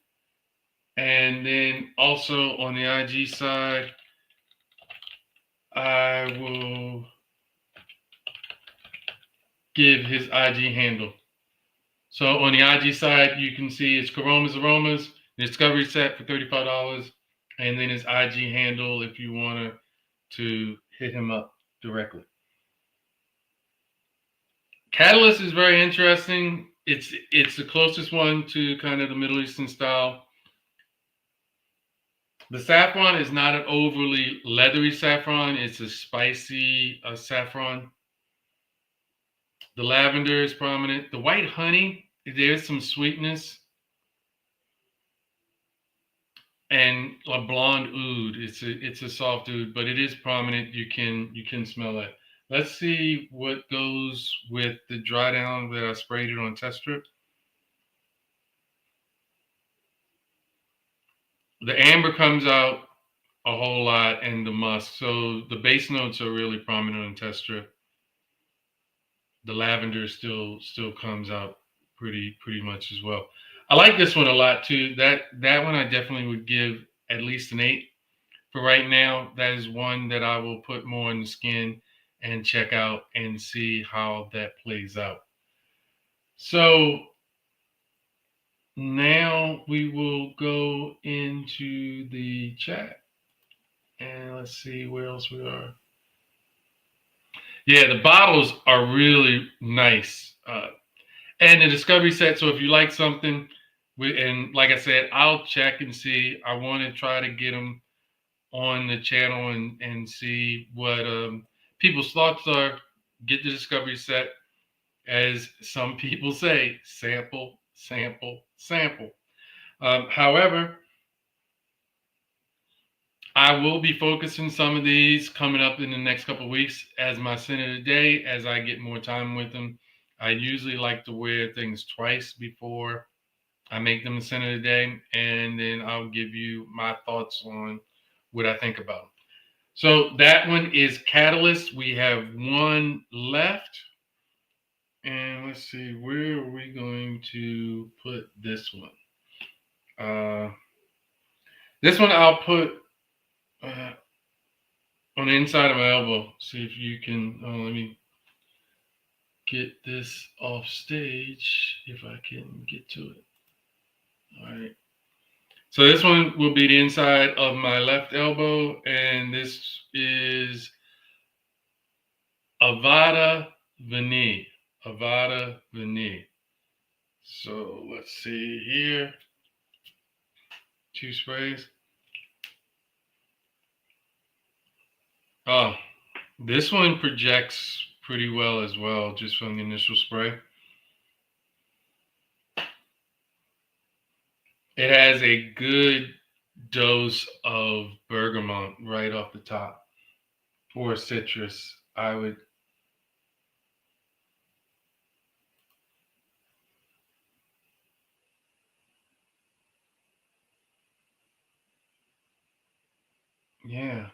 And then also on the IG side, I will give his IG handle. So on the IG side, you can see it's Koromas Aromas, the discovery set for $35, and then his IG handle if you want to hit him up directly. Catalyst is very interesting. It's the closest one to kind of the Middle Eastern style. The saffron is not an overly leathery saffron. It's a spicy saffron. The lavender is prominent. The white honey, there's some sweetness. And a blonde oud. It's a soft oud, but it is prominent. You can smell it. Let's see what goes with the dry down that I sprayed it on test strip. The amber comes out a whole lot, and the musk. So the base notes are really prominent on test strip. The lavender still comes out pretty much as well. I like this one a lot too. That one I definitely would give at least an 8 for right now. That is one that I will put more in the skin and check out and see how that plays out. So now we will go into the chat and let's see where else we are. Yeah, the bottles are really nice. And the discovery set. So if you like something, and like I said, I'll check and see. I want to try to get them on the channel and see what people's thoughts are. Get the discovery set. As some people say, sample, sample, sample. However, I will be focusing some of these coming up in the next couple of weeks as my scent of the day, as I get more time with them. I usually like to wear things twice before I make them a scent of the day, and then I'll give you my thoughts on what I think about them. So that one is Catalyst. We have one left. And let's see, where are we going to put this one? This one I'll put on the inside of my elbow. See if you can, let me get this off stage if I can get to it. All right. So this one will be the inside of my left elbow, and this is Evada Vanillé. Evada Vanillé. So let's see here. 2 sprays. Oh, this one projects pretty well as well, just from the initial spray. It has a good dose of bergamot right off the top, or citrus. I would. Yeah.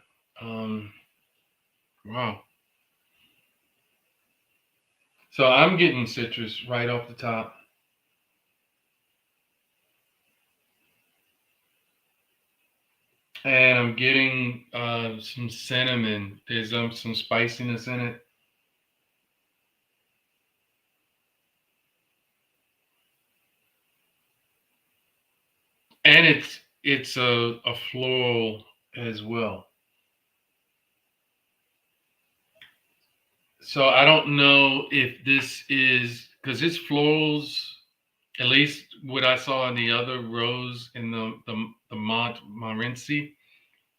Wow. So I'm getting citrus right off the top. And I'm getting some cinnamon. There's some spiciness in it. And it's a floral as well. So I don't know if this is because it's florals, at least what I saw in the other rows in the Montmorency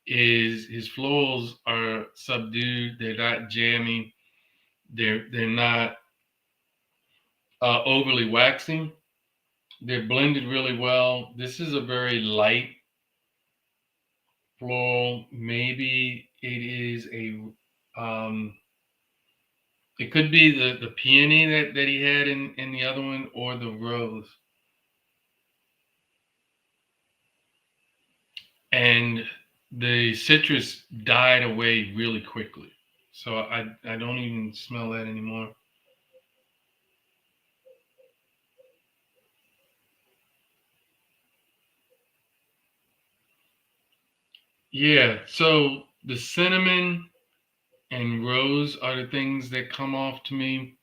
is his florals are subdued. They're not jammy. They're not overly waxing. They're blended really well. This is a very light floral. Maybe it is it could be the peony that he had in the other one or the rose. And the citrus died away really quickly. So I don't even smell that anymore. Yeah, so the cinnamon and rose are the things that come off to me.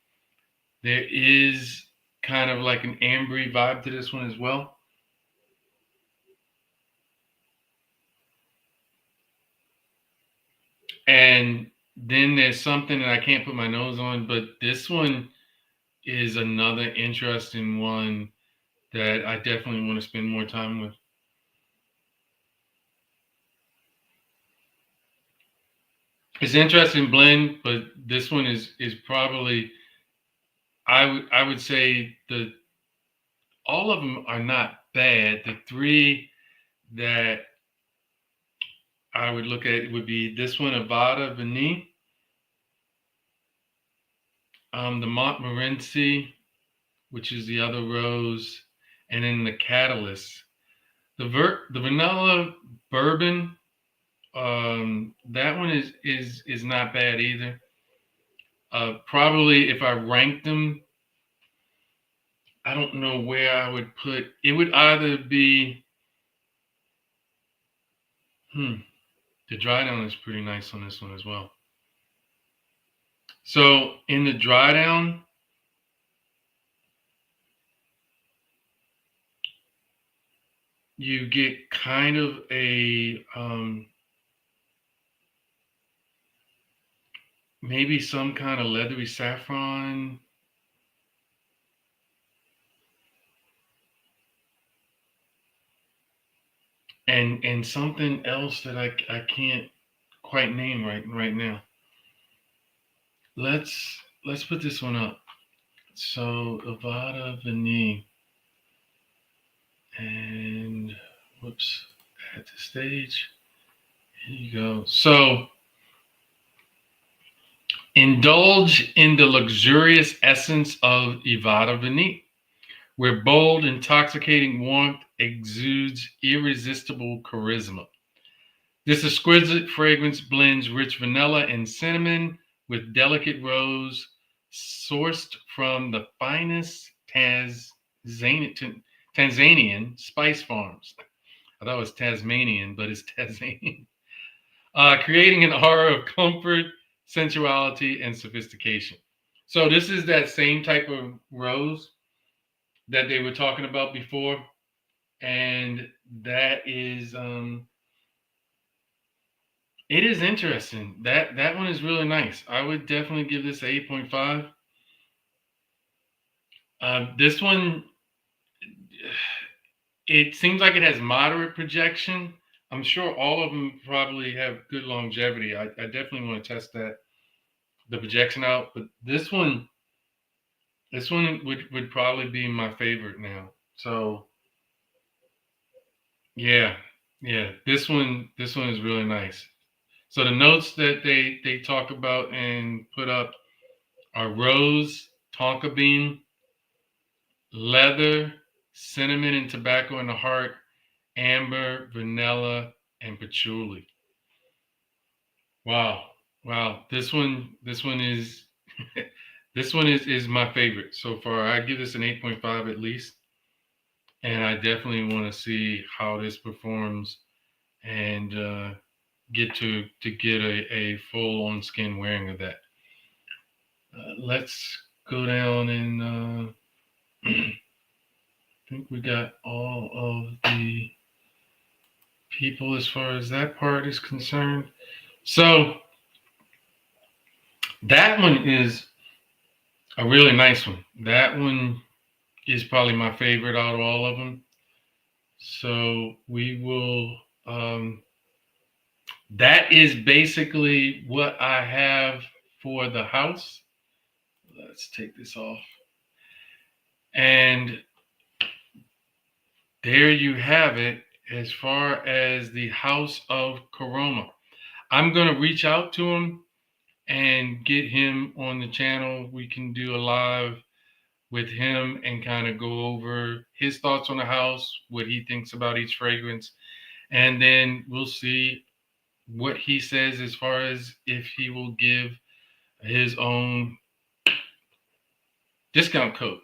There is kind of like an ambery vibe to this one as well. And then there's something that I can't put my nose on, but this one is another interesting one that I definitely want to spend more time with. It's an interesting blend, but this one is probably I would say the all of them are not bad. The three that I would look at would be this one, Evada Vanillé, the Montmorency, which is the other rose, and then the Catalyst. The vanilla bourbon, that one is not bad either. Probably if I ranked them, I don't know where I would put. It would either be, the dry down is pretty nice on this one as well. So in the dry down, you get kind of a maybe some kind of leathery saffron. And something else that I can't quite name right now. Let's put this one up. So Evada Vanillé and whoops, at the stage. Here you go. So indulge in the luxurious essence of Evada Vanillé, where bold, intoxicating warmth exudes irresistible charisma. This exquisite fragrance blends rich vanilla and cinnamon with delicate rose, sourced from the finest Tanzanian spice farms. I thought it was Tasmanian, but it's Tanzanian. Creating an aura of comfort, sensuality, and sophistication. So this is that same type of rose that they were talking about before, and that is it is interesting. That one is really nice. I would definitely give this 8.5. This one, it seems like it has moderate projection. I'm sure all of them probably have good longevity. I definitely want to test the projection out, but this one would probably be my favorite now. So yeah, yeah, this one is really nice. So the notes that they talk about and put up are rose, tonka bean, leather, cinnamon and tobacco in the heart, amber, vanilla, and patchouli. Wow, wow. This one is this one is my favorite so far. I give this an 8.5 at least, and I definitely want to see how this performs and get a full on skin wearing of that. Let's go down and I think we got all of the people as far as that part is concerned. So that one is a really nice one. That one is probably my favorite out of all of them. So we will. That is basically what I have for the house. Let's take this off. And there you have it as far as the House of Koroma. I'm going to reach out to him and get him on the channel. We can do a live with him and kind of go over his thoughts on the house, what he thinks about each fragrance, and then we'll see what he says as far as if he will give his own discount code.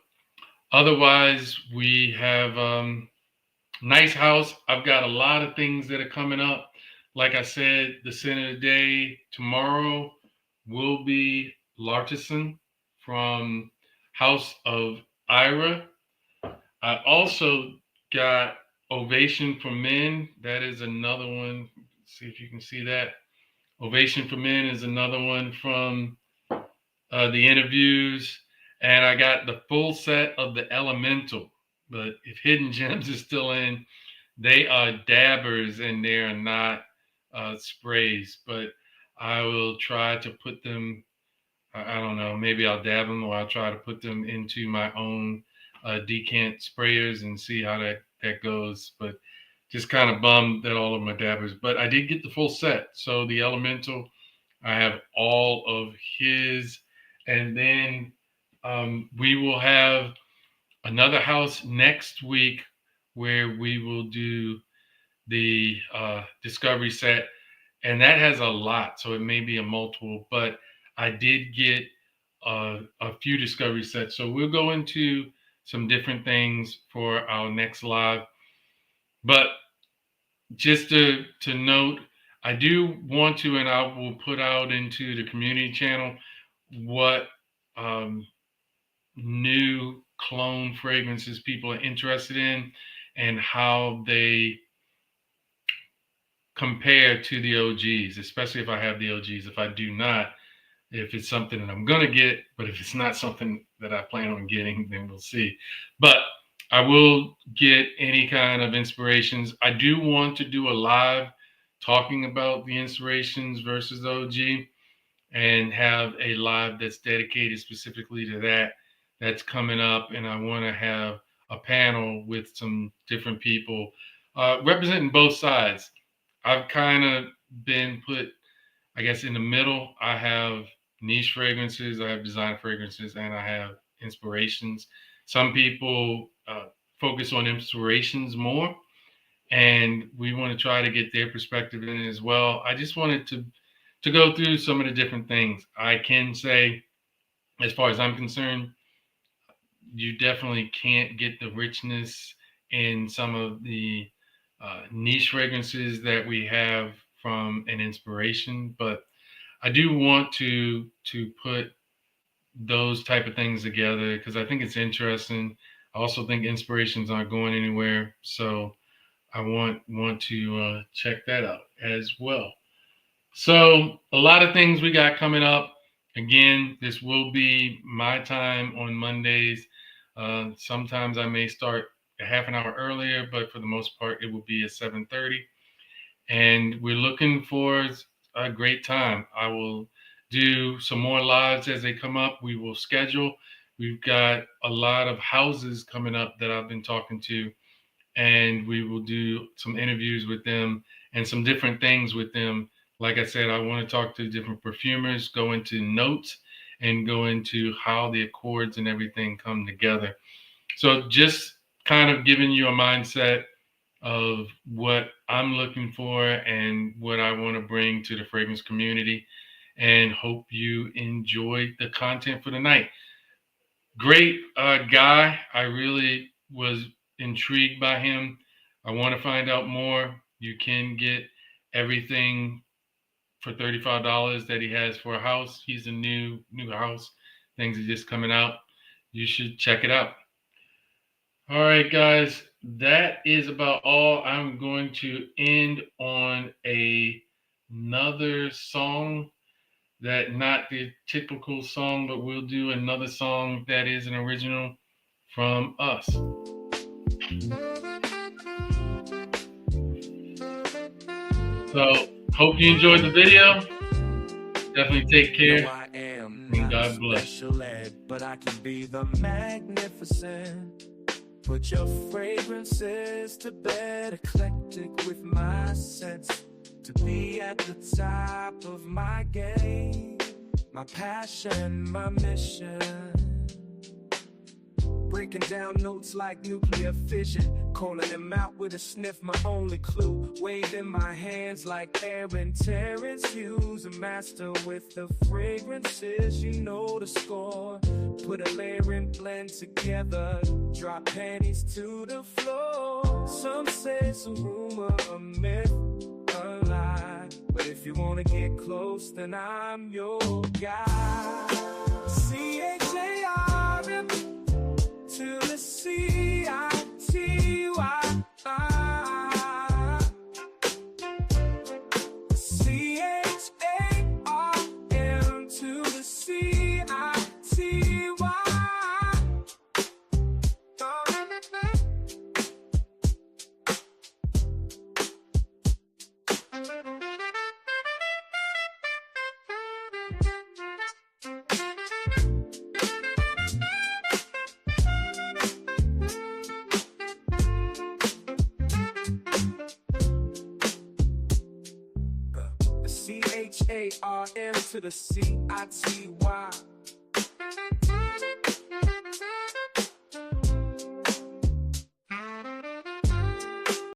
Otherwise, we have nice house. I've got a lot of things that are coming up. Like I said, the scent of the day tomorrow will be Lartison from House of Ira. I also got Ovation for Men. That is another one. See if you can see that. Ovation for Men is another one from the interviews. And I got the full set of the Elemental. But if Hidden Gems is still in, they are dabbers and they are not sprays. But I will try to put them, I don't know, maybe I'll dab them or I'll try to put them into my own decant sprayers and see how that goes. But just kind of bummed that all of my dabbers. But I did get the full set. So the Elemental, I have all of his. And then we will have another house next week where we will do the discovery set, and that has a lot, so it may be a multiple, but I did get a few discovery sets, so we'll go into some different things for our next live. But just to note, I do want to, and I will put out into the community channel what new clone fragrances people are interested in and how they compare to the OGs, especially if I have the OGs. If I do not, if it's something that I'm going to get, but if it's not something that I plan on getting, then we'll see. But I will get any kind of inspirations. I do want to do a live talking about the inspirations versus the OG and have a live that's dedicated specifically to that. That's coming up, and I want to have a panel with some different people representing both sides. I've kind of been put, I guess, in the middle. I have niche fragrances, I have design fragrances, and I have inspirations. Some people focus on inspirations more, and we want to try to get their perspective in it as well. I just wanted to go through some of the different things. I can say, as far as I'm concerned, you definitely can't get the richness in some of the niche fragrances that we have from an inspiration, but I do want to put those type of things together because I think it's interesting. I also think inspirations aren't going anywhere, so I want to check that out as well. So a lot of things we got coming up. Again, this will be my time on Mondays. Sometimes I may start a half an hour earlier, but for the most part, it will be at 7:30. And we're looking for a great time. I will do some more lives as they come up. We will schedule. We've got a lot of houses coming up that I've been talking to, and we will do some interviews with them and some different things with them. Like I said, I want to talk to different perfumers, go into notes, and go into how the accords and everything come together. So just kind of giving you a mindset of what I'm looking for and what I want to bring to the fragrance community, and hope you enjoy the content for the night. Great guy. I really was intrigued by him. I want to find out more. You can get everything for $35 that he has for a house. He's a new house. Things are just coming out. You should check it out. All right, guys. that is about all. I'm going to end on another song that not the typical song, but we'll do another song that is an original from us. So hope you enjoyed the video. Definitely take care. No, I am And not God bless. special ed, but I can be the magnificent. Put your fragrances to bed, eclectic with my sense. To be at the top of my game, my passion, my mission. Breaking down notes like nuclear fission, calling them out with a sniff, my only clue. Waving my hands like Aaron Terrence Hughes, a master with the fragrances, you know the score. Put a layer and blend together, drop panties to the floor. Some say it's a rumor, a myth, a lie, but if you wanna get close, then I'm your guy. C-H-A-R-M to the C-I-T-Y. C-H-A-R-M to the C-I-T-Y. C-H-A-R-M to the C-I-T-Y.